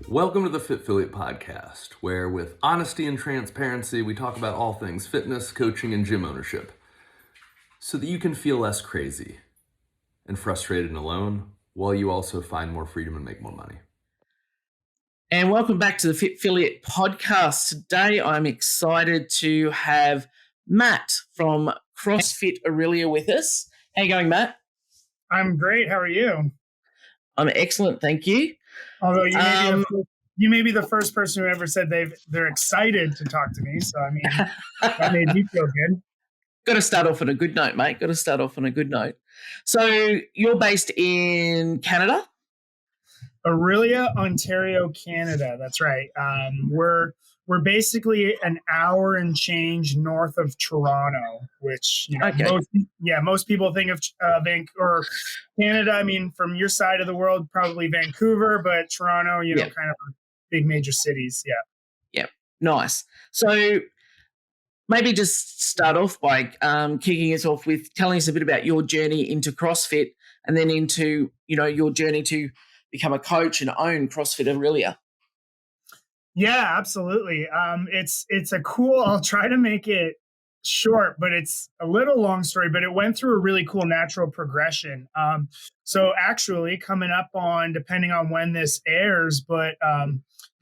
Welcome to the Fitfiliate Podcast, where with honesty and transparency, we talk about all things fitness, coaching, and gym ownership, so that you can feel less crazy and frustrated and alone, while you also find more freedom and make more money. And welcome back to the Fitfiliate Podcast. Today, I'm excited to have Matt from CrossFit Orillia with us. How you going, Matt? I'm great. How are you? I'm excellent, thank you. Although you may be the first person who ever said they're excited to talk to me. So I mean, that made me feel good. Got to start off on a good note, mate. Got to start off on a good note. So you're based in Canada? Orillia, Ontario, Canada. That's right. We're basically an hour and change north of Toronto, which most people think of Vancouver, Canada. I mean, from your side of the world, probably Vancouver, but Toronto, kind of big major cities. Yeah, nice. So maybe just start off by kicking us off with telling us a bit about your journey into CrossFit, and then into your journey to become a coach and own CrossFit Orillia. Yeah, absolutely. It's a cool, I'll try to make it short, but it's a little long story, but it went through a really cool natural progression. So actually coming up on, depending on when this airs, but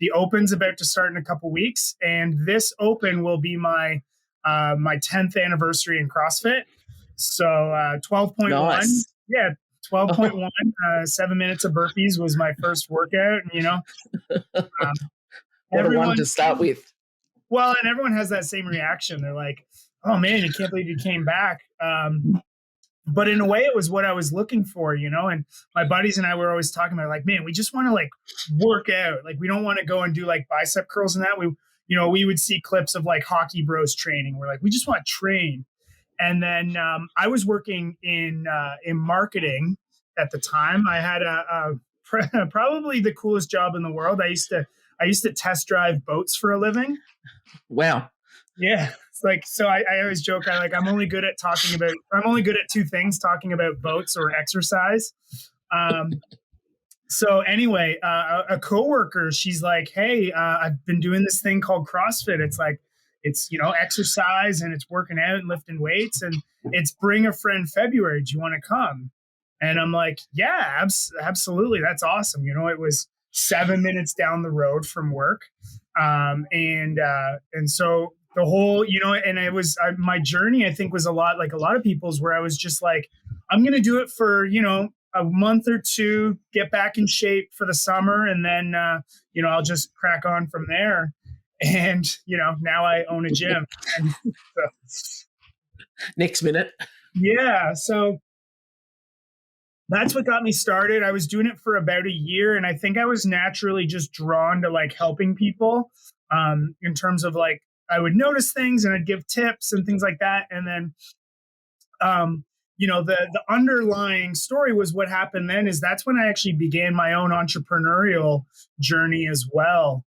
the Open's about to start in a couple weeks, and this Open will be my 10th anniversary in CrossFit. So 12.1. Nice. Yeah. 12.1, 7 minutes of burpees was my first workout. What a one to start with. Well, and everyone has that same reaction. They're like, oh man, you can't believe you came back. But in a way, it was what I was looking for, and my buddies and I were always talking about, like, man, we just want to work out. Like, we don't want to go and do bicep curls and that. We would see clips of hockey bros training. We're like, we just want to train. And then I was working in marketing at the time. I had probably the coolest job in the world. I used to test drive boats for a living. Wow. Yeah. It's so I always joke. I'm only good at two things: talking about boats or exercise. So anyway, a coworker, she's like, hey, I've been doing this thing called CrossFit. It's exercise, and it's working out and lifting weights, and it's Bring a Friend February. Do you want to come? And I'm like, yeah, absolutely. That's awesome. It was 7 minutes down the road from work. And so the whole, and it was, my journey, I think, was a lot like a lot of people's, where I was just like, I'm going to do it for, a month or two, get back in shape for the summer. And then, I'll just crack on from there. And, now I own a gym. And Next minute. Yeah. So that's what got me started. I was doing it for about a year, and I think I was naturally just drawn to helping people in terms of I would notice things and I'd give tips and things like that. And then, the underlying story was what happened then is that's when I actually began my own entrepreneurial journey as well.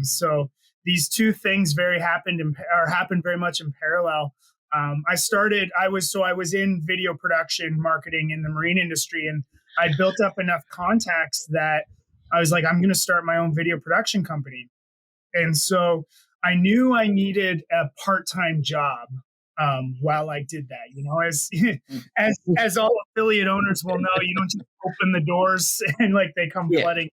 So these two things happened very much in parallel. I was in video production marketing in the marine industry, and I built up enough contacts that I was like, I'm going to start my own video production company. And so I knew I needed a part-time job while I did that. As all affiliate owners will know, you don't just open the doors and they come flooding.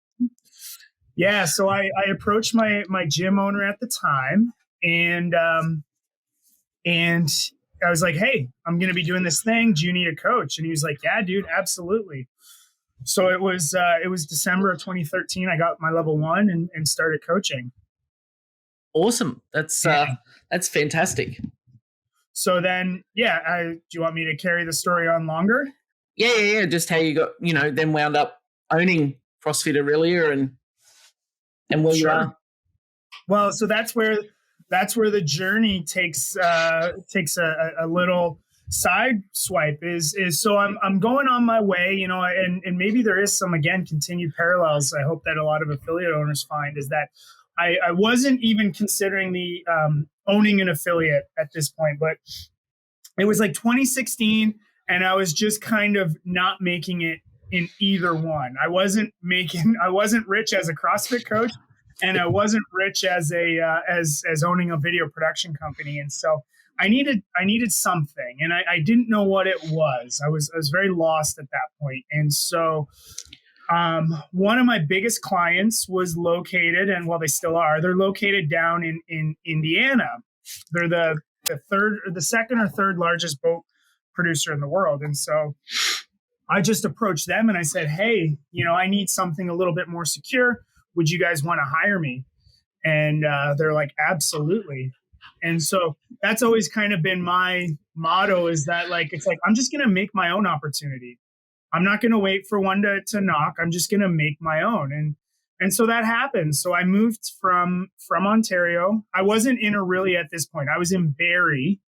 Yeah. So I approached my gym owner at the time, and I was like, hey, I'm going to be doing this thing. Do you need a coach? And he was like, yeah, dude, absolutely. So it was December of 2013. I got my level 1 and started coaching. Awesome. That's fantastic. So then, do you want me to carry the story on longer? Yeah. Just how you got, then wound up owning CrossFit Orillia and where you are. Well, so that's where the journey takes a little side swipe is so I'm going on my way, and maybe there is some, again, continued parallels. I hope that a lot of affiliate owners find is that I wasn't even considering the owning an affiliate at this point, but it was 2016, and I was just kind of not making it in either one. I wasn't rich as a CrossFit coach, and I wasn't rich as as owning a video production company. And so I needed something, and I didn't know what it was. I was very lost at that point. And so one of my biggest clients was located, and well, they still are, they're located down in Indiana. They're the second or third largest boat producer in the world. And so I just approached them and I said, hey, I need something a little bit more secure. Would you guys want to hire me? And they're like, absolutely. And so that's always kind of been my motto, is that it's like, I'm just going to make my own opportunity. I'm not going to wait for one to knock. I'm just going to make my own. And so that happened. So I moved from Ontario. I wasn't in Orillia at this point. I was in Barrie,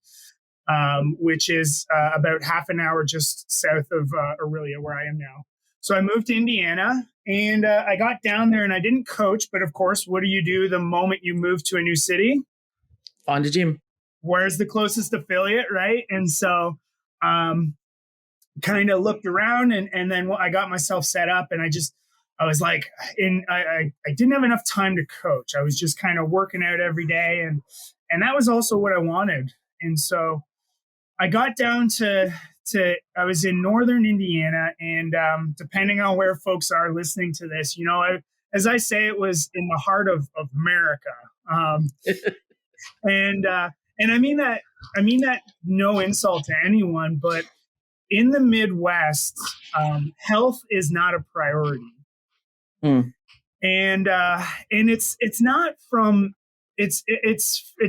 which is about half an hour just south of Orillia, where I am now. So I moved to Indiana, and I got down there, and I didn't coach. But of course, what do you do the moment you move to a new city? Find a gym. Where's the closest affiliate, right? And so kind of looked around, and then I got myself set up, and I was like, I didn't have enough time to coach. I was just kind of working out every day, and that was also what I wanted. And so I got down to I was in northern Indiana, and depending on where folks are listening to this, as I say, it was in the heart of America. And I mean that no insult to anyone, but in the Midwest, health is not a priority. And it's not from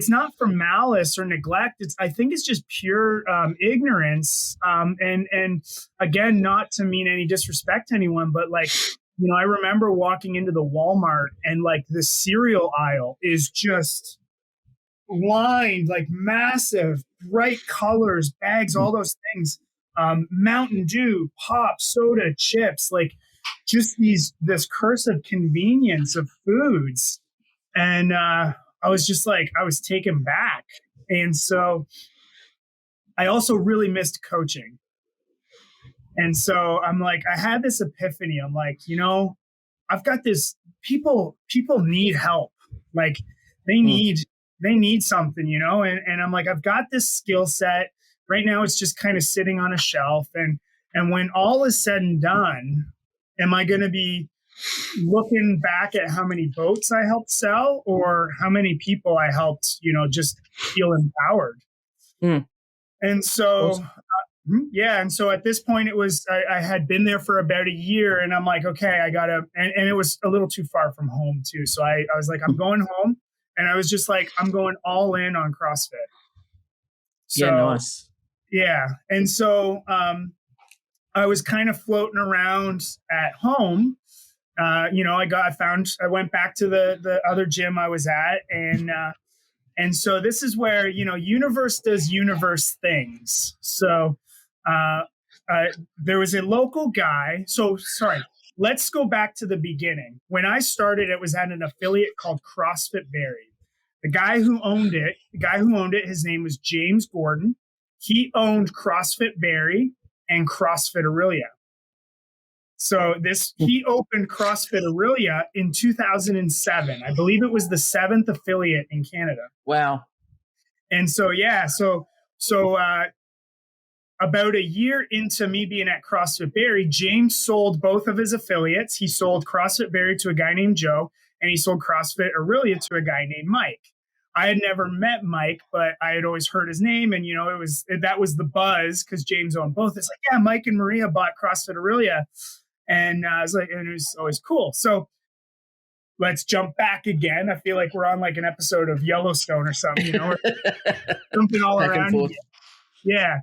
not from malice or neglect. I think it's just pure ignorance. And again, not to mean any disrespect to anyone, but I remember walking into the Walmart, and the cereal aisle is just lined, massive, bright colors, bags, all those things. Mountain Dew, pop, soda, chips, just this curse of convenience of foods. And I was just I was taken back. And so I also really missed coaching. And so I'm I had this epiphany. I'm I've got this, people need help. They need something, and I'm I've got this skill set. Right now it's just kind of sitting on a shelf. And when all is said and done, am I going to be looking back at how many boats I helped sell, or how many people I helped, just feel empowered? And so, and so at this point it was, I had been there for about a year, and I'm okay, I gotta, and it was a little too far from home too. So I was I'm going home, and I was just I'm going all in on CrossFit. So, yeah, nice. Yeah. And so I was kind of floating around at home. I went back to the other gym I was at, and so this is where, universe does universe things. So there was a local guy. So sorry, let's go back to the beginning. When I started, it was at an affiliate called CrossFit Barrie. The guy who owned it, his name was James Gordon. He owned CrossFit Barrie and CrossFit Orillia. So he opened CrossFit Orillia in 2007. I believe it was the 7th affiliate in Canada. Wow. And so, about a year into me being at CrossFit Barrie, James sold both of his affiliates. He sold CrossFit Barrie to a guy named Joe, and he sold CrossFit Orillia to a guy named Mike. I had never met Mike, but I had always heard his name, and that was the buzz because James owned both. It's yeah, Mike and Maria bought CrossFit Orillia, and I was and it was always cool. So let's jump back again. I feel like we're on an episode of Yellowstone or something, we're jumping all back around. Yeah.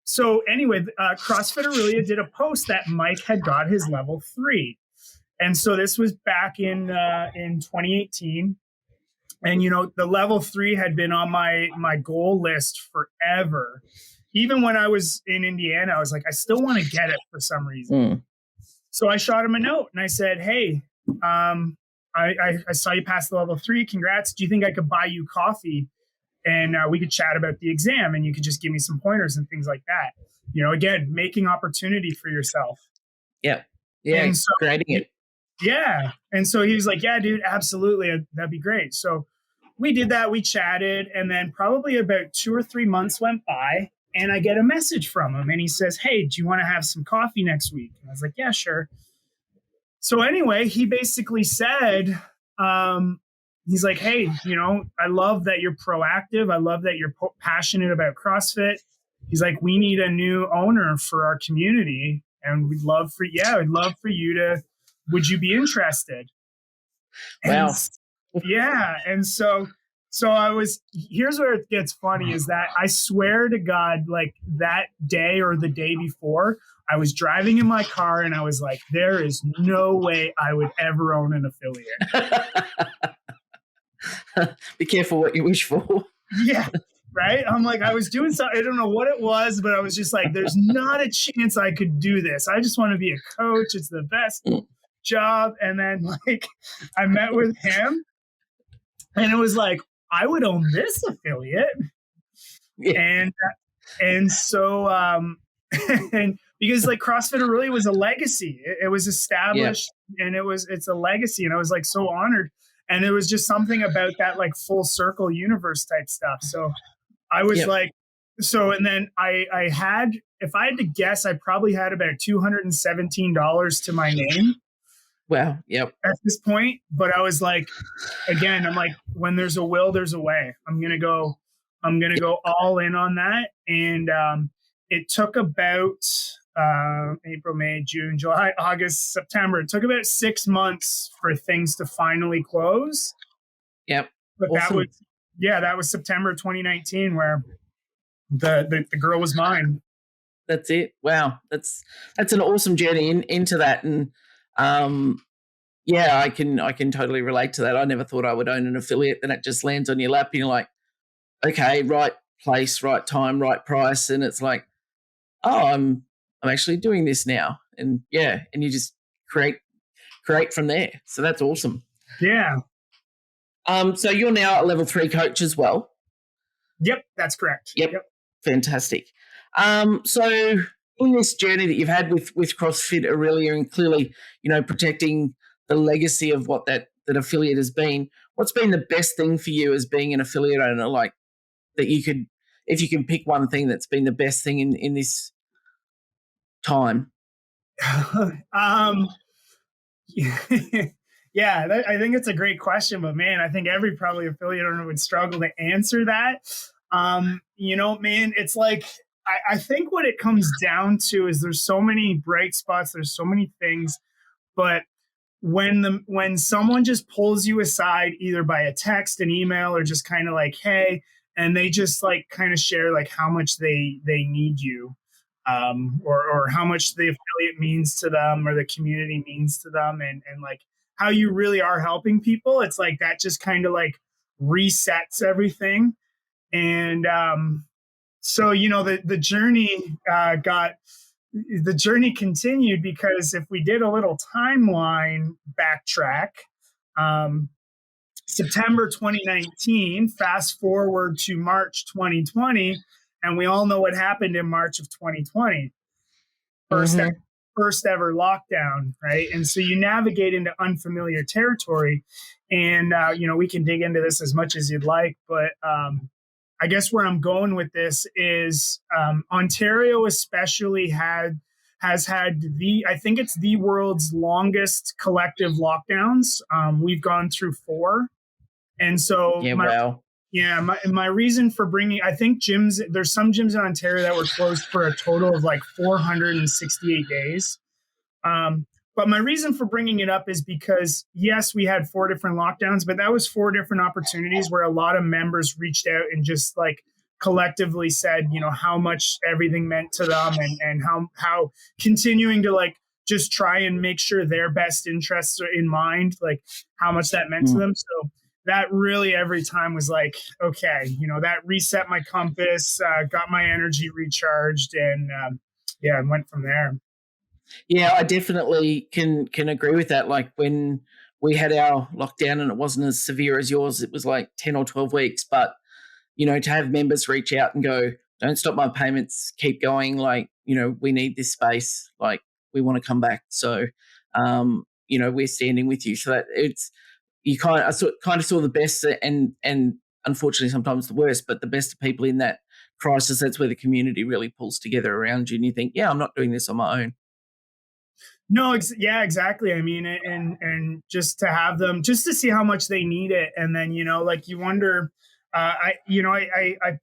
So anyway, CrossFit Orillia did a post that Mike had got his level 3, and so this was back in 2018. And, the level 3 had been on my goal list forever. Even when I was in Indiana, I was I still want to get it for some reason. So I shot him a note and I said, hey, I saw you pass the level 3. Congrats. Do you think I could buy you coffee? And we could chat about the exam, and you could just give me some pointers and things like that. Again, making opportunity for yourself. Yeah. Yeah. And so, Creating it. yeah. And so he was like, yeah, dude, absolutely. That'd be great. So we did that. We chatted. And then probably about 2 or 3 months went by. And I get a message from him. And he says, hey, do you want to have some coffee next week? And I was like, yeah, sure. So anyway, he basically said, he's like, hey, I love that you're proactive. I love that you're passionate about CrossFit. He's like, we need a new owner for our community. And we'd love for you to, would you be interested? Wow. And, yeah. And so here's where it gets funny is that I swear to God, like that day or the day before, I was driving in my car and I was like, there is no way I would ever own an affiliate. Be careful what you wish for. Yeah. Right. I'm like, I was doing something. I don't know what it was, but I was just like, there's not a chance I could do this. I just want to be a coach. It's the best job. And then like I met with him and it was like, I would own this affiliate. Yeah. And so, and because like CrossFit Orillia was a legacy, it was established and it's a legacy. And I was like so honored. And it was just something about that like full circle universe type stuff. So I was like, and then I had, if I had to guess, I probably had about $217 to my name. Wow. Yep. At this point. But I was like, again, I'm like, when there's a will, there's a way. I'm going to go all in on that. And it took about April, May, June, July, August, September. It took about 6 months for things to finally close. Yep. But awesome. That was September 2019 where the girl was mine. That's it. Wow. That's an awesome journey into that. And I can totally relate to that. I never thought I would own an affiliate, then it just lands on your lap and you're like, okay, right place, right time, right price. And it's like, oh, I'm actually doing this now. And and you just create from there. So that's awesome. Yeah. So you're now a level 3 coach as well. Yep, that's correct. Yep. Fantastic. So in this journey that you've had with CrossFit Orillia and clearly, protecting the legacy of what that affiliate has been, what's been the best thing for you as being an affiliate owner? Like that you could, if you can pick one thing that's been the best thing in this time. I think it's a great question, but man, I think every probably affiliate owner would struggle to answer that. Man, it's like, I think what it comes down to is there's so many bright spots, there's so many things, but when someone just pulls you aside, either by a text, an email, or just kind of like, hey, and they just like kind of share like how much they need you, or how much the affiliate means to them or the community means to them, and like how you really are helping people. It's like that just kind of like resets everything. And so the journey continued, because if we did a little timeline backtrack, September 2019, fast forward to March 2020, and we all know what happened in March of 2020. First ever lockdown, right? And so you navigate into unfamiliar territory, and we can dig into this as much as you'd like, but I guess where I'm going with this is Ontario especially has had I think it's the world's longest collective lockdowns. We've gone through 4. And so my reason for bringing, I think there's some gyms in Ontario that were closed for a total of like 468 days. But my reason for bringing it up is because, yes, we had 4 different lockdowns, but that was 4 different opportunities where a lot of members reached out and just like collectively said, how much everything meant to them, and how continuing to like just try and make sure their best interests are in mind, like how much that meant to them. So that really every time was like, okay, that reset my compass, got my energy recharged, and I went from there. Yeah, I definitely can agree with that. Like when we had our lockdown and it wasn't as severe as yours, it was like 10 or 12 weeks. But, to have members reach out and go, don't stop my payments, keep going. Like, we need this space. Like we want to come back. So, we're standing with you. So that I kind of saw the best and unfortunately sometimes the worst, but the best of people in that crisis. That's where the community really pulls together around you, and you think, yeah, I'm not doing this on my own. No, yeah, exactly. I mean, and just to have them, just to see how much they need it, and then like you wonder. It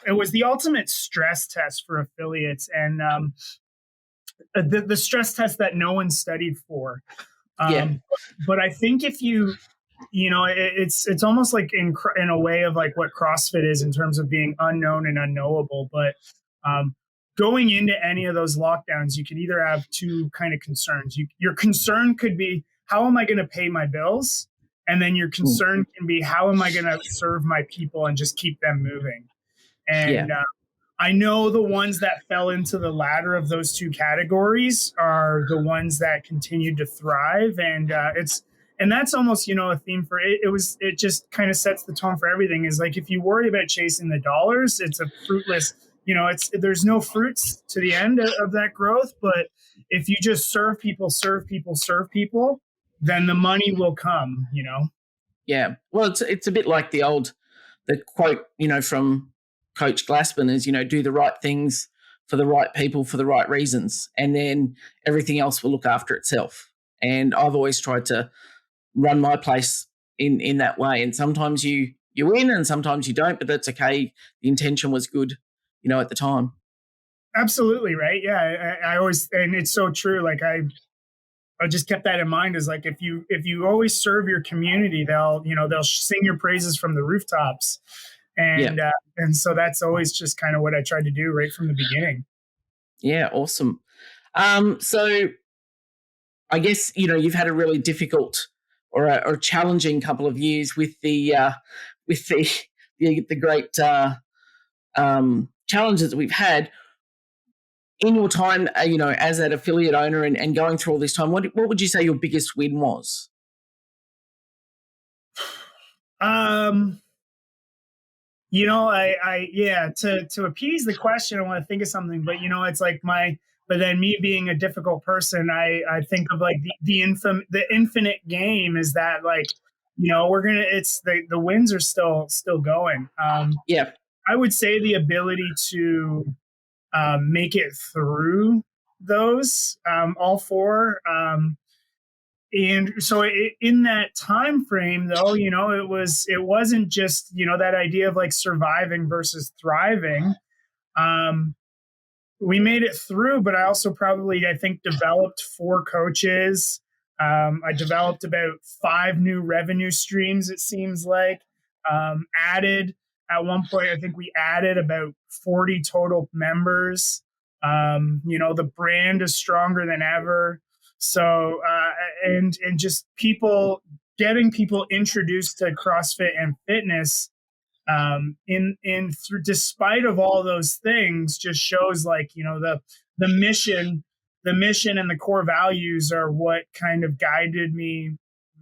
was the ultimate stress test for affiliates, and the stress test that no one studied for. But I think if it's almost like in a way of like what CrossFit is in terms of being unknown and unknowable. But going into any of those lockdowns, you could either have two kind of concerns. Your concern could be, how am I going to pay my bills? And then your concern can be, how am I going to serve my people and just keep them moving? And I know the ones that fell into the latter of those two categories are the ones that continued to thrive. And that's almost, a theme for it. It just kind of sets the tone for everything. Is like, if you worry about chasing the dollars, it's a fruitless, there's no fruits to the end of that growth. But if you just serve people, then the money will come, Yeah. Well, it's a bit like the quote, from Coach Glassman is, do the right things for the right people for the right reasons, and then everything else will look after itself. And I've always tried to run my place in that way. And sometimes you win and sometimes you don't, but that's okay. The intention was good, at the time. Absolutely. Right. Yeah. I always, and it's so true. Like I just kept that in mind, is like, if you always serve your community, they'll sing your praises from the rooftops. And so that's always just kind of what I tried to do right from the beginning. Yeah. Awesome. So I guess, you've had a really difficult or challenging couple of years with the great challenges that we've had in your time, as that affiliate owner and going through all this time. What would you say your biggest win was? To appease the question, I want to think of something, but it's like but then me being a difficult person, I think of like the infinite game is that, like, it's the wins are still going. I would say the ability to make it through those, all four. And so in that time frame, though, it wasn't just, that idea of like surviving versus thriving. We made it through, but I also I think, developed 4 coaches. I developed about 5 new revenue streams, it seems like. Added, at one point, I think we added about 40 total members. The brand is stronger than ever. So, and just getting people introduced to CrossFit and fitness, despite of all those things, just shows like, the mission and the core values are what kind of guided me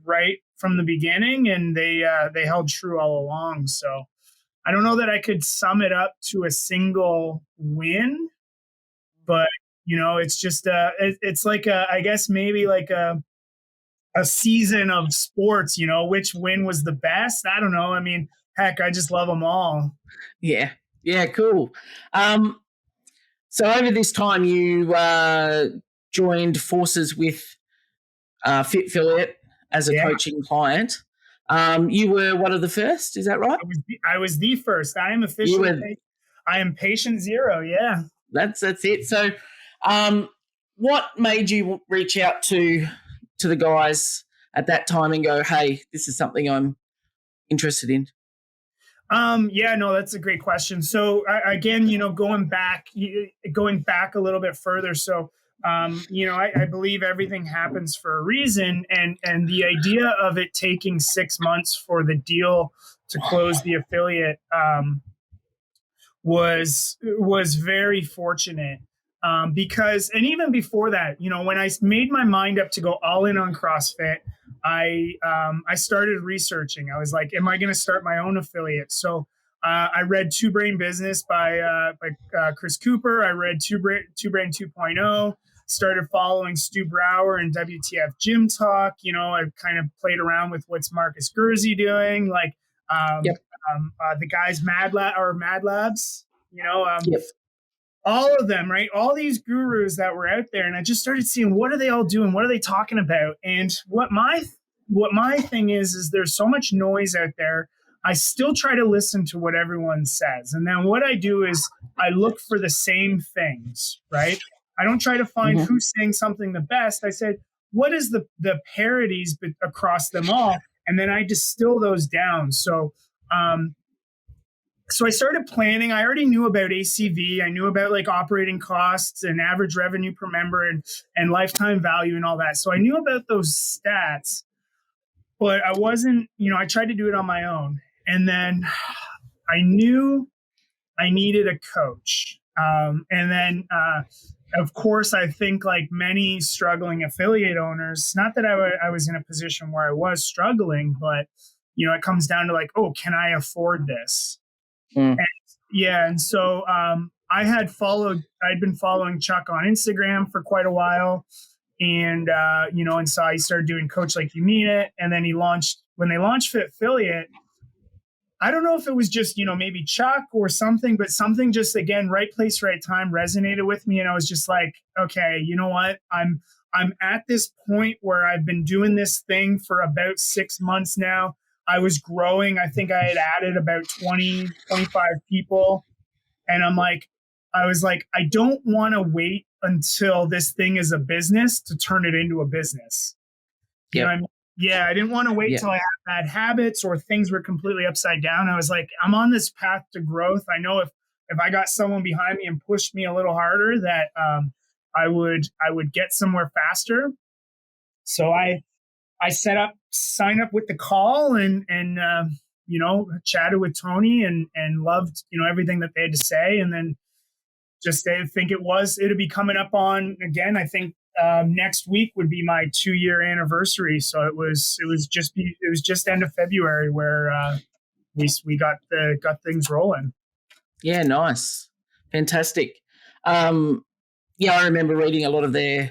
right from the beginning. And they held true all along. So I don't know that I could sum it up to a single win, but it's just it's like I guess maybe like a season of sports. Which win was the best? I don't know. I mean, heck, I just love them all. Yeah, cool. So over this time, you joined forces with Fit Affiliate as a coaching client. You were one of the first, is that right? I was the first. I am officially. I am patient zero. Yeah, that's it. So, what made you reach out to the guys at that time and go, "Hey, this is something I'm interested in"? That's a great question. So again, going back a little bit further. So, I believe everything happens for a reason, and the idea of it taking 6 months for the deal to close the affiliate, was very fortunate. Because, and even before that, when I made my mind up to go all in on CrossFit, I started researching. I was like, am I going to start my own affiliate? So I read Two Brain Business by Chris Cooper. I read Two Brain 2.0. started following Stu Brower and WTF Gym Talk. I kind of played around with what's Marcus Gursey doing, like Yep. The guys Mad Labs, Yep. all of them, right? All these gurus that were out there, and I just started seeing, what are they all doing? What are they talking about? And what my thing is there's so much noise out there. I still try to listen to what everyone says. And then what I do is I look for the same things, right? I don't try to find who's saying something the best. I said, what is the parodies across them all? And then I distill those down. So I started planning. I already knew about ACV. I knew about like operating costs and average revenue per member and lifetime value and all that. So I knew about those stats, but I wasn't, I tried to do it on my own. And then I knew I needed a coach. And then, of course, I think like many struggling affiliate owners, not that I was in a position where I was struggling, but, it comes down to like, oh, can I afford this? And so I'd been following Chuck on Instagram for quite a while. And, and so I started doing Coach Like You Mean It. And then when they launched Fit Affiliate, I don't know if it was just, maybe Chuck or something, but something just, again, right place, right time resonated with me. And I was just like, okay, you know what? I'm at this point where I've been doing this thing for about 6 months now. I was growing. I think I had added about 20, 25 people. And I was like, I don't want to wait until this thing is a business to turn it into a business. You know what I mean? Yeah, I didn't want to wait till I had bad habits or things were completely upside down. I was like, I'm on this path to growth. I know if I got someone behind me and pushed me a little harder, that I would get somewhere faster. So I signed up with the call and chatted with Tony and loved, everything that they had to say. And then I think it'll be coming up on, again, I think next week would be my 2-year anniversary. So it was just end of February where we got things rolling. Yeah, nice. Fantastic. I remember reading a lot of the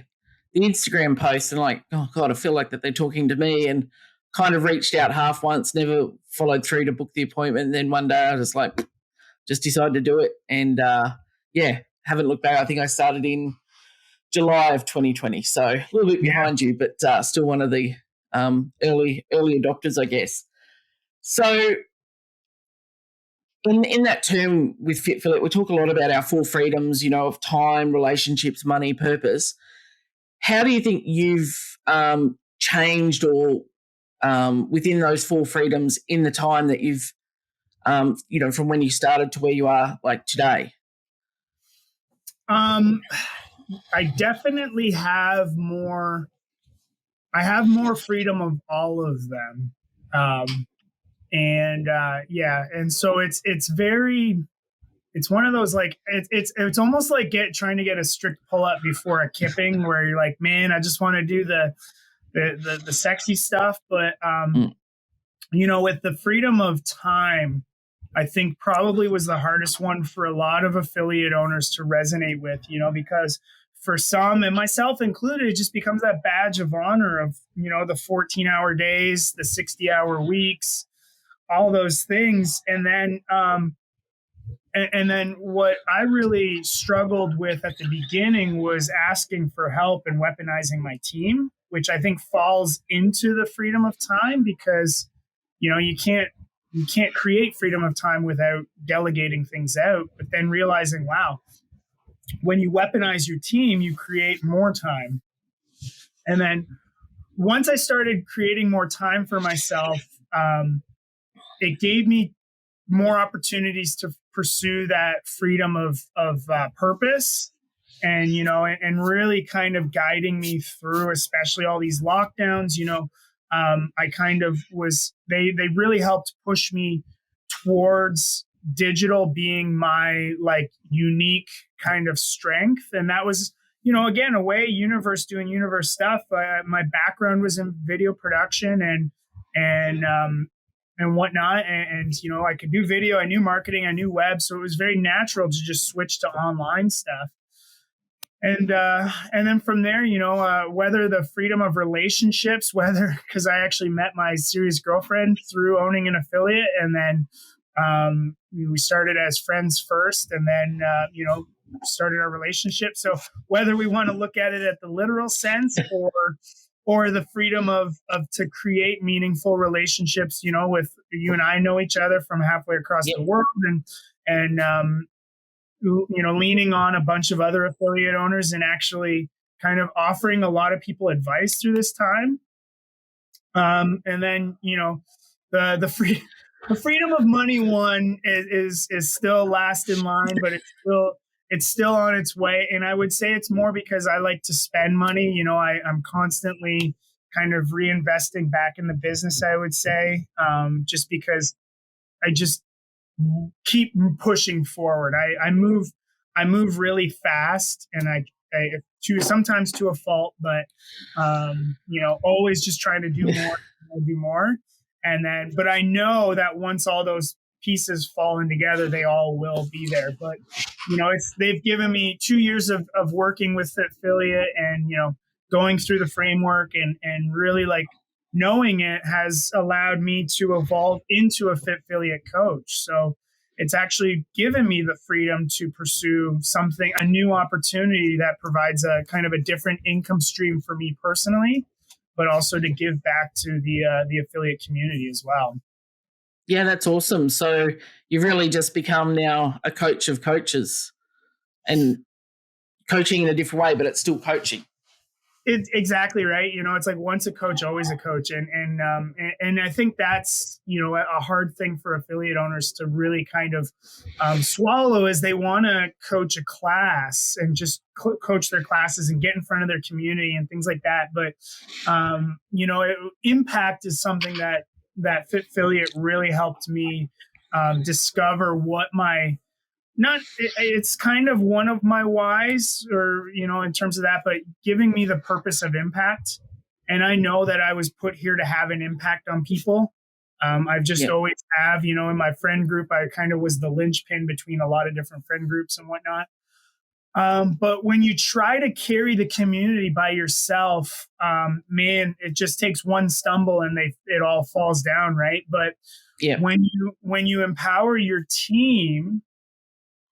Instagram posts and like, oh God, I feel like that they're talking to me, and kind of reached out half once, never followed through to book the appointment. And then one day I was like, just decided to do it. And haven't looked back. I think I started in July of 2020. So a little bit behind you, but still one of the early adopters, I guess. So in that term with Fit Affiliate, we talk a lot about our 4 freedoms, of time, relationships, money, purpose. How do you think you've changed or within those 4 freedoms in the time that you've, from when you started to where you are like today? I definitely have more. I have more freedom of all of them. And so it's one of those, like, it's almost like trying to get a strict pull up before a kipping where you're like, man, I just want to do the sexy stuff. But, with the freedom of time, I think probably was the hardest one for a lot of affiliate owners to resonate with, because for some, and myself included, it just becomes that badge of honor of, the 14-hour days, the 60-hour weeks, all those things. And then what I really struggled with at the beginning was asking for help and weaponizing my team, which I think falls into the freedom of time, because, you can't create freedom of time without delegating things out, but then realizing, wow, when you weaponize your team, you create more time. And then once I started creating more time for myself, it gave me more opportunities to pursue that freedom of purpose, and really kind of guiding me through, especially all these lockdowns. I kind of they really helped push me towards digital being my like unique kind of strength. And that was, again, a way doing universe stuff. My background was in video production and whatnot. And, I could do video, I knew marketing, I knew web. So it was very natural to just switch to online stuff. And then from there, whether the freedom of relationships, because I actually met my serious girlfriend through owning an affiliate, and then we started as friends first, and then started our relationship. So whether we want to look at it at the literal sense, or the freedom of to create meaningful relationships, with you and I know each other from halfway across the world, and leaning on a bunch of other affiliate owners and actually kind of offering a lot of people advice through this time. And then, the freedom of money one is still last in line, but it's still on its way. And I would say it's more because I like to spend money. I'm constantly kind of reinvesting back in the business, I would say, just because I just keep pushing forward. I move really fast, and I sometimes to a fault, but always just trying to do more. But I know that once all those pieces falling together, they all will be there. But they've given me 2 years of working with the affiliate, and going through the framework, and really like knowing it has allowed me to evolve into a fit affiliate coach. So it's actually given me the freedom to pursue a new opportunity that provides a kind of a different income stream for me personally, but also to give back to the affiliate community as well. Yeah, that's awesome. So you've really just become now a coach of coaches, and coaching in a different way, but it's still coaching. It's exactly right. It's like once a coach, always a coach. And I think that's, a hard thing for affiliate owners to really kind of swallow, is they want to coach a class and just coach their classes and get in front of their community and things like that. But, impact is something that Fit Affiliate really helped me discover what it's kind of one of my whys, or, in terms of that, but giving me the purpose of impact. And I know that I was put here to have an impact on people. I've just always have, in my friend group, I kind of was the linchpin between a lot of different friend groups and whatnot. But when you try to carry the community by yourself, man, it just takes one stumble and it all falls down. Right. But when you empower your team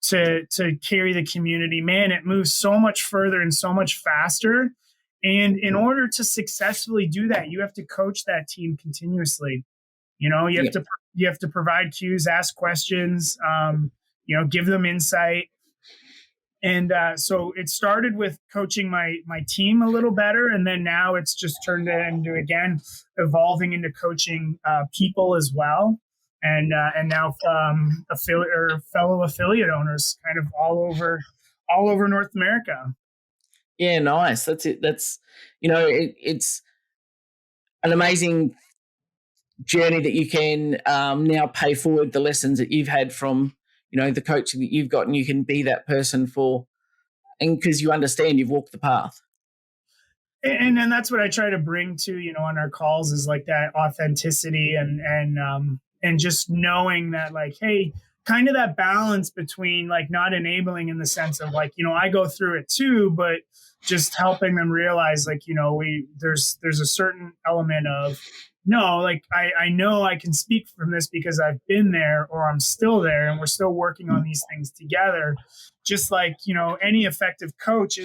to carry the community, man, it moves so much further and so much faster. And in order to successfully do that, you have to coach that team continuously. You have to provide cues, ask questions, give them insight. And so it started with coaching my team a little better, and then now it's just turned into, again, evolving into coaching people as well. And now fellow affiliate owners kind of all over North America. Yeah, nice. That's it. That's, it's an amazing journey that you can now pay forward the lessons that you've had from, the coaching that you've got, and you can be that person and because you understand you've walked the path. And that's what I try to bring to, on our calls, is like that authenticity and just knowing that, like, hey, kind of that balance between like not enabling in the sense of like, I go through it too, but just helping them realize like, there's a certain element of, no, like I know I can speak from this because I've been there, or I'm still there, and we're still working on these things together. Just like, any effective coach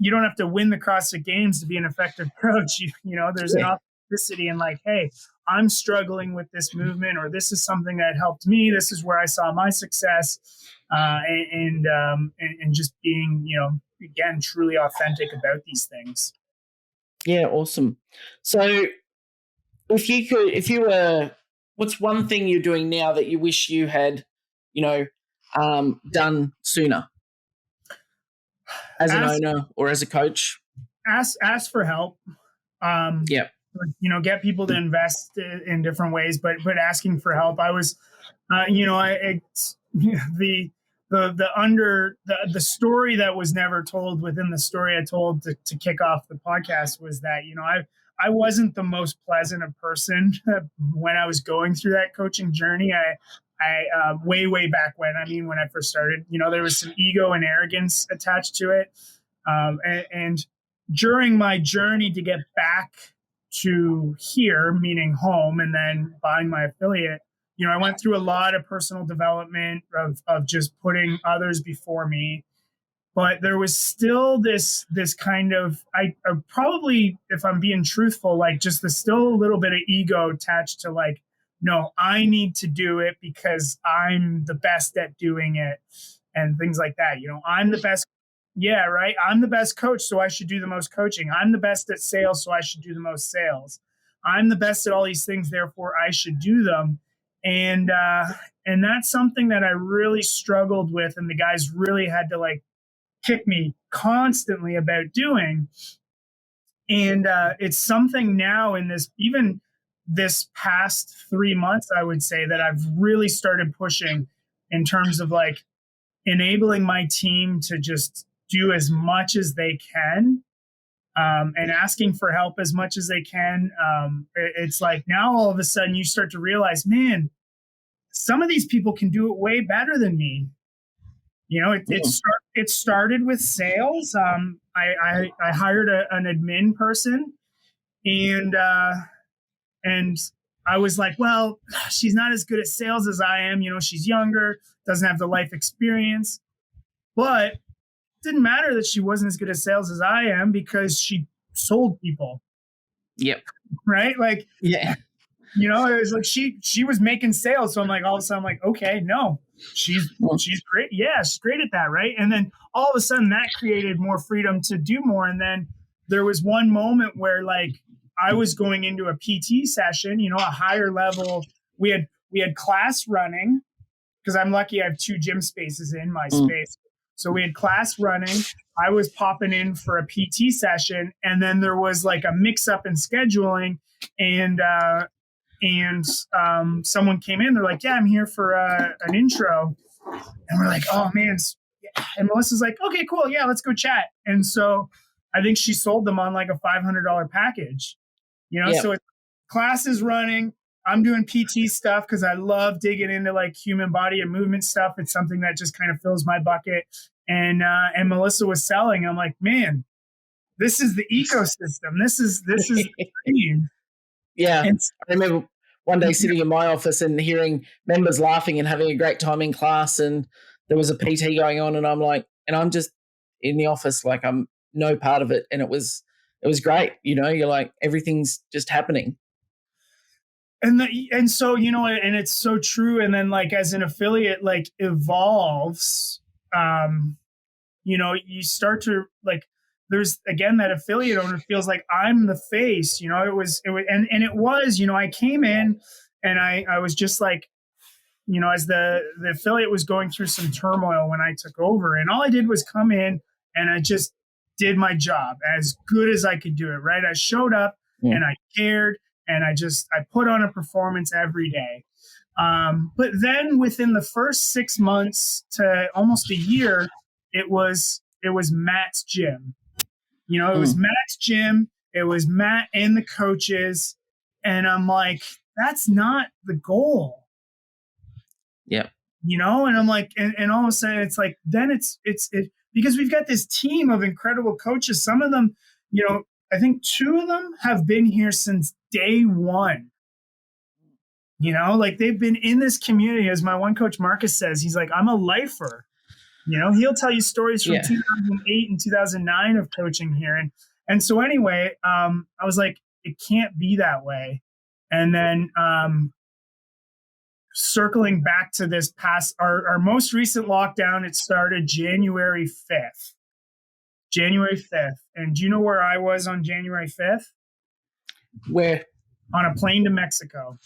you don't have to win the CrossFit Games to be an effective coach. There's an authenticity in like, hey, I'm struggling with this movement, or this is something that helped me. This is where I saw my success, and just being, again, truly authentic about these things. Yeah, awesome. So, what's one thing you're doing now that you wish you had, done sooner, as an owner or as a coach? Ask for help. Get people to invest in different ways, but asking for help. I was, the story that was never told within the story I told to kick off the podcast was that, I wasn't the most pleasant of person when I was going through that coaching journey. I way back when I first started, there was some ego and arrogance attached to it. And during my journey to get back to here, meaning home, and then buying my affiliate, I went through a lot of personal development of just putting others before me. But there was still this kind of, I probably, if I'm being truthful, like just there's still a little bit of ego attached to like, no, I need to do it because I'm the best at doing it and things like that. I'm the best. Yeah, right. I'm the best coach, so I should do the most coaching. I'm the best at sales, so I should do the most sales. I'm the best at all these things, therefore I should do them. And that's something that I really struggled with, and the guys really had to like kick me constantly about doing. And it's something now in even this past 3 months, I would say, that I've really started pushing in terms of like enabling my team to just do as much as they can, and asking for help as much as they can. It's like now all of a sudden you start to realize, man, some of these people can do it way better than me. It started with sales. I hired an admin person, and I was like, well, she's not as good at sales as I am. She's younger, doesn't have the life experience, but it didn't matter that she wasn't as good at sales as I am because she sold people. Yep. Right. Like, yeah. It was like she was making sales. So I'm like, all of a sudden I'm like, okay, no, she's great. Yeah, she's great at that. Right. And then all of a sudden that created more freedom to do more. And then there was one moment where like I was going into a PT session, a higher level. We had class running because I'm lucky I have 2 gym spaces in my space. So we had class running. I was popping in for a PT session, and then there was like a mix up in scheduling, and someone came in. They're like, yeah, I'm here for an intro. And we're like, oh man. And Melissa's like, okay, cool. Yeah, let's go chat. And so I think she sold them on like a $500 package, So it's classes running. I'm doing PT stuff because I love digging into like human body and movement stuff. It's something that just kind of fills my bucket. And Melissa was selling. I'm like, man, this is the ecosystem. This is the dream. Yeah. And I remember one day sitting in my office and hearing members laughing and having a great time in class, and there was a PT going on, and I'm like, and I'm just in the office like I'm no part of it. And it was great. You're like, everything's just happening. And so, and it's so true. And then like as an affiliate like evolves, you start to like, there's again, that affiliate owner feels like I'm the face, it was, I came in and I was just like, as the affiliate was going through some turmoil when I took over, and all I did was come in and I just did my job as good as I could do it. Right. I showed up and I cared. And I put on a performance every day. But then within the first 6 months to almost a year, it was Matt's gym. It was Matt's gym. It was Matt and the coaches. And I'm like, that's not the goal. Yeah. And I'm like, and all of a sudden it's like, then it's because we've got this team of incredible coaches. Some of them, I think 2 of them have been here since day one. Like they've been in this community, as my one coach Marcus says. He's like, I'm a lifer. He'll tell you stories from 2008 and 2009 of coaching here. And so anyway, I was like, it can't be that way. And then circling back to this past, our most recent lockdown, it started January 5th. January 5th. And do you know where I was on January 5th? Where? On a plane to Mexico.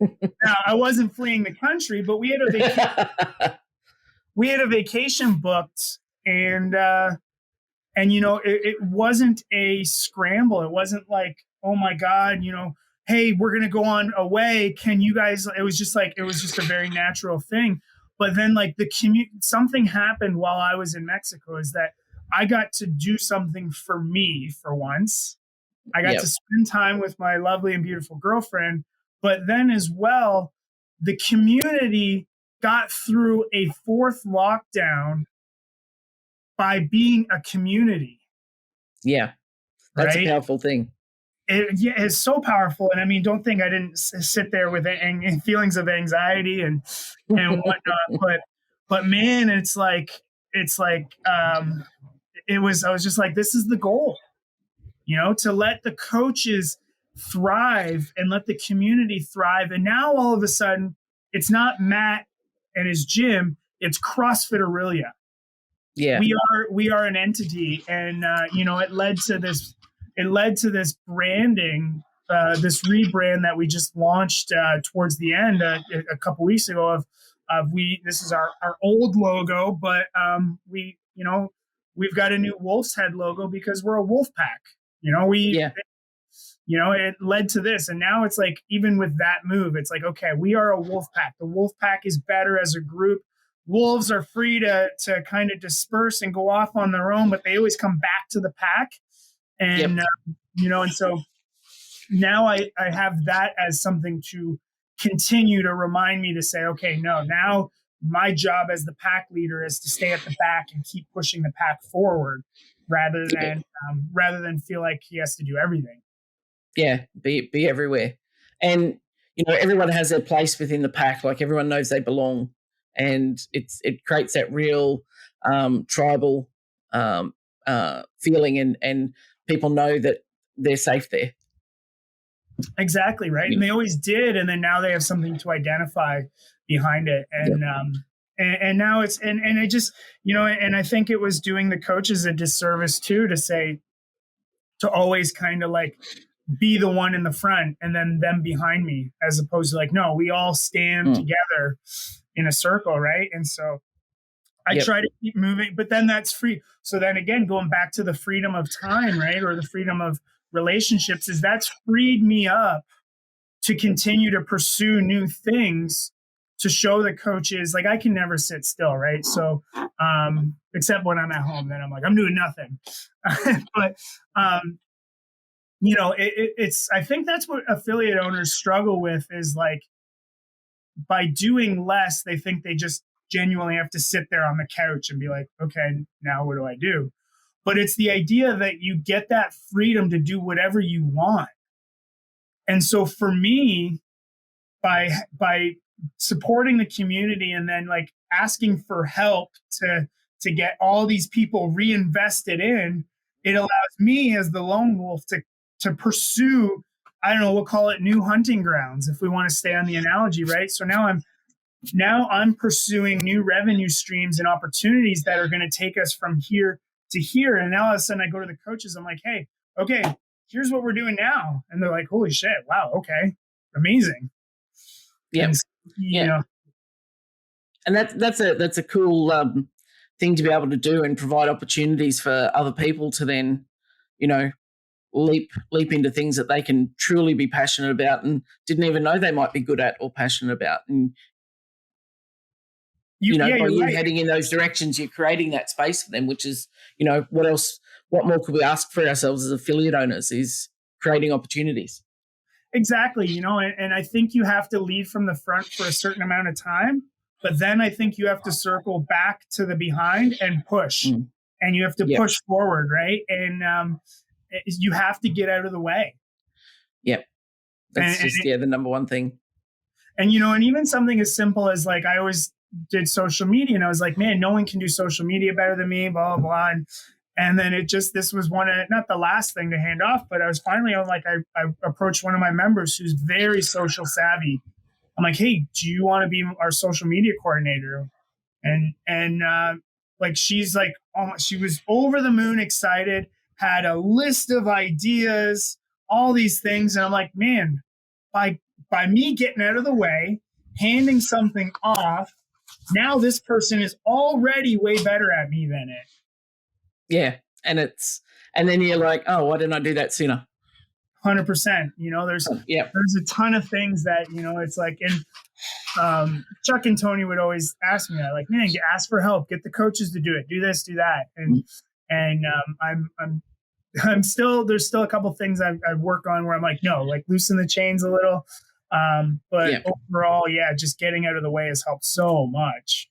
Now, I wasn't fleeing the country, but we had a vacation booked, and it wasn't a scramble. It wasn't like, oh my God, hey, we're going to go on away. Can you guys, it was just a very natural thing. But then like something happened while I was in Mexico, is that I got to do something for me for once. I got to spend time with my lovely and beautiful girlfriend. But then as well, the community got through a 4th lockdown by being a community. Yeah. That's Right? a powerful thing. It's so powerful. And I mean, don't think I didn't sit there with feelings of anxiety and whatnot. But man, it's like I was just like, this is the goal, to let the coaches thrive and let the community thrive. And now all of a sudden, it's not Matt and his gym; it's CrossFit Orillia. Yeah. We are an entity, and it led to this branding, this rebrand that we just launched towards the end a couple weeks ago. This is our old logo, but we've got a new wolf's head logo because we're a wolf pack. It led to this, and now it's like, even with that move, it's like, okay, we are a wolf pack. The wolf pack is better as a group. Wolves are free to kind of disperse and go off on their own, but they always come back to the pack. And, and so now I have that as something to continue to remind me to say, okay, no, now my job as the pack leader is to stay at the back and keep pushing the pack forward rather than feel like he has to do everything. Yeah. Be everywhere. And, everyone has their place within the pack. Like, everyone knows they belong. And it creates that real tribal feeling, and people know that they're safe there. Exactly, right. And they always did, and then now they have something to identify behind it. And and now it's and it just, and I think it was doing the coaches a disservice too to always kind of like be the one in the front and then them behind me, as opposed to like, no, we all stand together in a circle, right? And so I try to keep moving, but then that's free. So then again, going back to the freedom of time, right? Or the freedom of relationships, is that's freed me up to continue to pursue new things, to show the coaches, like, I can never sit still, right? So except when I'm at home, then I'm like, I'm doing nothing. But it's I think that's what affiliate owners struggle with, is like, by doing less, they think they just genuinely have to sit there on the couch and be like, okay, now what do I do? But it's the idea that you get that freedom to do whatever you want. And so for me, by supporting the community and then like asking for help to get all these people reinvested in, it allows me as the lone wolf to pursue, I don't know, we'll call it new hunting grounds if we want to stay on the analogy, right? So now I'm pursuing new revenue streams and opportunities that are going to take us from here to here. And now all of a sudden I go to the coaches, I'm like, hey, okay, here's what we're doing now. And they're like, holy shit, wow, okay, amazing. Yeah. And that's a cool thing to be able to do, and provide opportunities for other people to then, leap into things that they can truly be passionate about and didn't even know they might be good at or passionate about. And by you heading in those directions, you're creating that space for them, which is, what more could we ask for ourselves as affiliate owners, is creating opportunities. Exactly. And I think you have to lead from the front for a certain amount of time, but then I think you have to circle back to the behind and push, and you have to push forward. Right. And you have to get out of the way. Yep. That's the number one thing. And, and even something as simple as, like, I always did social media, and I was like, man, no one can do social media better than me, blah, blah, blah. And then this was not the last thing to hand off, but I was finally like, I approached one of my members who's very social savvy. I'm like, hey, do you want to be our social media coordinator? And like, she's like, she was over the moon excited, had a list of ideas, all these things. And I'm like, man, by me getting out of the way, handing something off, now this person is already way better at me than it. Yeah. And then you're like, oh, why didn't I do that sooner? 100%. There's a ton of things that, it's like, and Chuck and Tony would always ask me that, like, man, ask for help, get the coaches to do it, do this, do that. And I'm still, there's still a couple of things I work on where I'm like, no, like, loosen the chains a little. But overall, just getting out of the way has helped so much.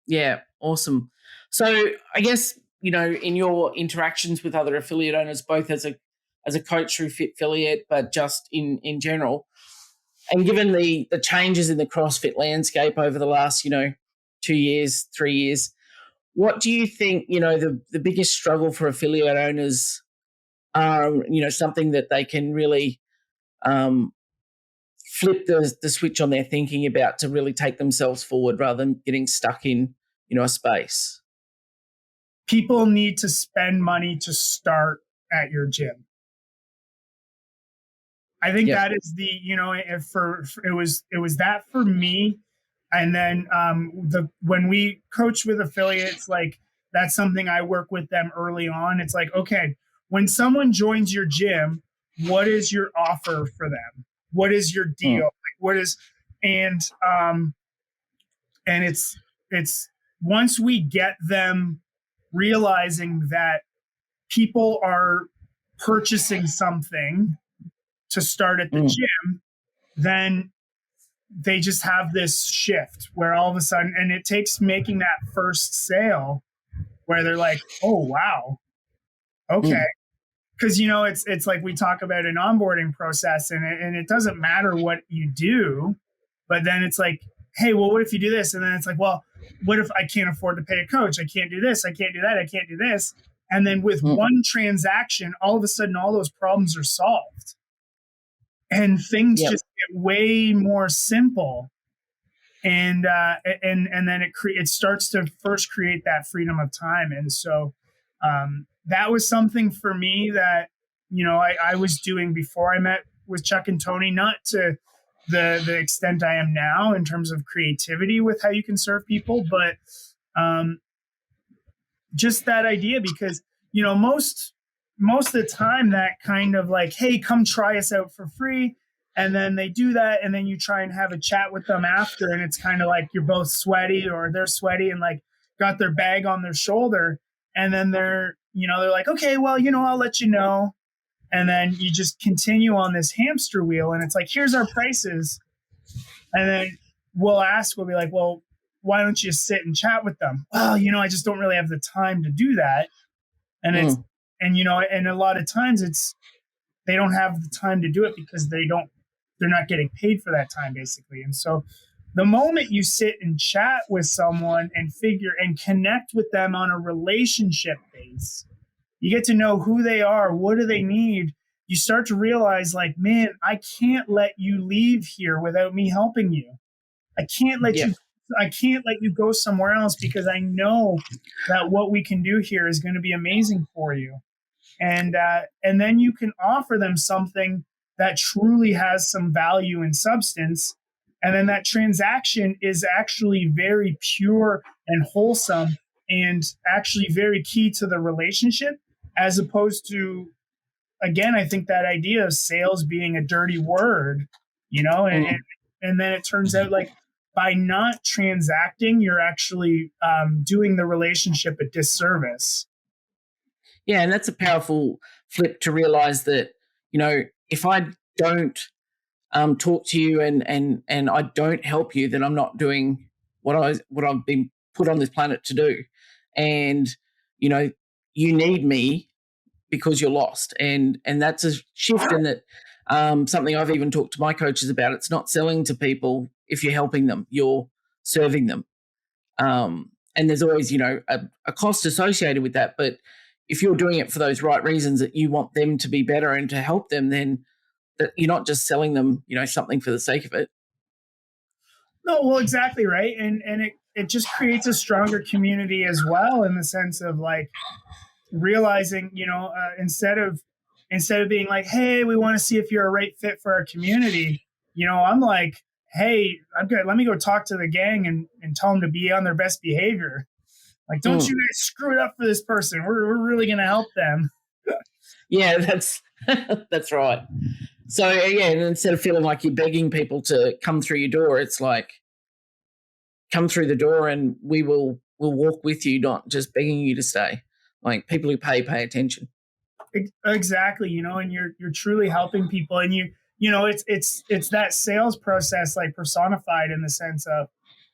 Yeah. Awesome. So I guess in your interactions with other affiliate owners, both as a coach through Fit Affiliate, but just in general, and given the changes in the CrossFit landscape over the last, 2 years, 3 years, what do you think, the biggest struggle for affiliate owners are, something that they can really flip the switch on their thinking about to really take themselves forward rather than getting stuck in, a space? People need to spend money to start at your gym. I think that is the, it was that for me. And then when we coach with affiliates, like that's something I work with them early on. It's like, okay, when someone joins your gym, what is your offer for them? What is your deal? Like what is, and it's once we get them realizing that people are purchasing something to start at the gym, then they just have this shift where all of a sudden, and it takes making that first sale where they're like, oh, wow. Okay. Because, it's like we talk about an onboarding process and it doesn't matter what you do, but then it's like, hey, well, what if you do this? And then it's like, well, what if I can't afford to pay a coach? I can't do this. I can't do that. I can't do this. And then with one transaction, all of a sudden, all those problems are solved. And things just get way more simple. And then it starts to first create that freedom of time. And so that was something for me that, I was doing before I met with Chuck and Tony, not to the extent I am now in terms of creativity with how you can serve people, but just that idea, because, most of the time that kind of like, hey, come try us out for free. And then they do that. And then you try and have a chat with them after. And it's kind of like you're both sweaty or they're sweaty and like got their bag on their shoulder. And then they're like, okay, well, I'll let you know. And then you just continue on this hamster wheel. And it's like, here's our prices. And then we'll be like, well, why don't you sit and chat with them? Well, I just don't really have the time to do that. And and a lot of times they don't have the time to do it because they're not getting paid for that time, basically. And so the moment you sit and chat with someone and connect with them on a relationship base, you get to know who they are, what do they need. You start to realize like, man, I can't let you leave here without me helping you. I can't let you go somewhere else because I know that what we can do here is going to be amazing for you. And then you can offer them something that truly has some value and substance. And then that transaction is actually very pure and wholesome and actually very key to the relationship, as opposed to, again, I think that idea of sales being a dirty word, and then it turns out like by not transacting, you're actually doing the relationship a disservice. Yeah, and that's a powerful flip to realize that, if I don't talk to you and I don't help you, then I'm not doing what I've been put on this planet to do. And, you need me because you're lost. And that's a shift in that something I've even talked to my coaches about. It's not selling to people if you're helping them, you're serving them. And there's always, a cost associated with that. But if you're doing it for those right reasons, that you want them to be better and to help them, then that you're not just selling them, something for the sake of it. No, well, exactly right. And it just creates a stronger community as well, in the sense of like realizing, instead of being like, hey, we want to see if you're a right fit for our community, I'm like, hey, I'm good. Let me go talk to the gang and tell them to be on their best behavior. Like, don't you guys screw it up for this person. We're really going to help them. Yeah, that's right. So, yeah, instead of feeling like you're begging people to come through your door, it's like, come through the door and we'll walk with you, not just begging you to stay. Like, people who pay attention. Exactly, and you're truly helping people. And it's that sales process, like personified, in the sense of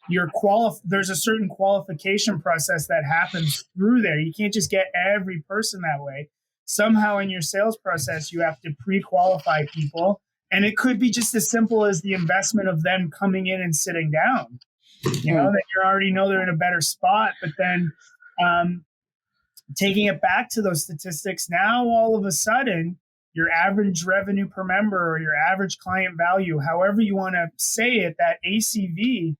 there's a certain qualification process that happens through there. You can't just get every person that way. Somehow in your sales process, you have to pre-qualify people. And it could be just as simple as the investment of them coming in and sitting down. That you already know they're in a better spot. But then taking it back to those statistics, now all of a sudden, your average revenue per member or your average client value, however you want to say it, that ACV,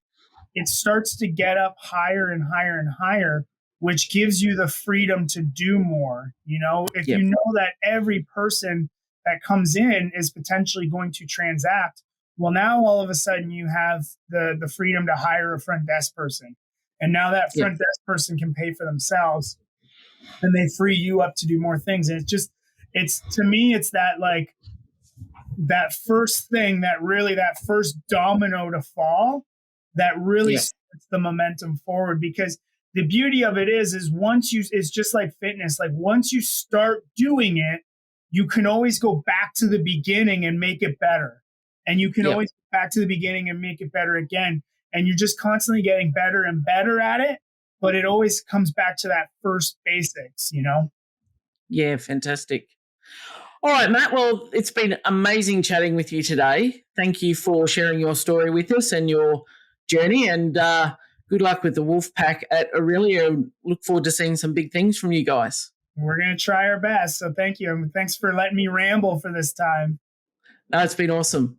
it starts to get up higher and higher and higher, which gives you the freedom to do more. If you know that every person that comes in is potentially going to transact, well, now all of a sudden you have the freedom to hire a front desk person. And now that front desk person can pay for themselves and they free you up to do more things. And to me, it's that like that first thing that first domino to fall that really starts the momentum forward. Because the beauty of it is it's just like fitness. Like once you start doing it, you can always go back to the beginning and make it better. And you can always go back to the beginning and make it better again. And you're just constantly getting better and better at it. But it always comes back to that first basics, Yeah, fantastic. All right, Matt. Well, it's been amazing chatting with you today. Thank you for sharing your story with us and your journey. And good luck with the Wolfpack at Orillia. Look forward to seeing some big things from you guys. We're going to try our best. So thank you. And thanks for letting me ramble for this time. No, it's been awesome.